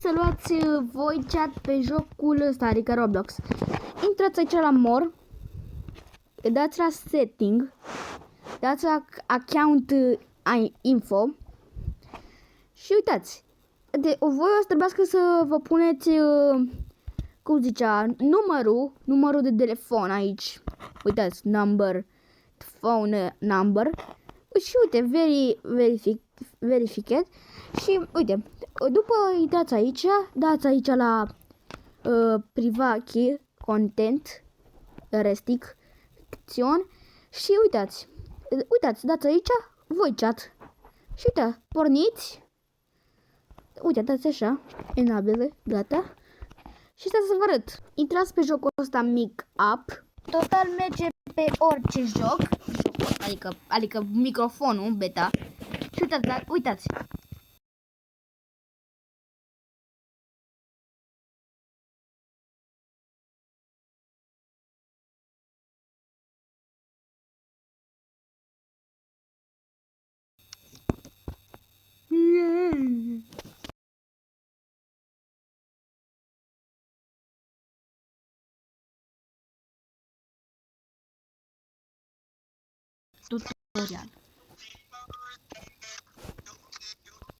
să luați voi chat pe jocul ăsta, adică Roblox. Intrați aici la more, dați la setting, dați la account info și uitați. Voi o să trebuiască să vă puneți, cum zicea, numărul de telefon aici. Uitați, phone number. Și uite, verificat. Și uite, după intrați aici, dați aici la private content restriction și uitați, dați aici voi chat. Și uite, porniți. Uite, dați așa, enable, gata. Și stați să vă arăt. Intrați pe jocul ăsta mic up. Total merge pe orice joc. Adică microfonul beta. Și uitați. Tutorial.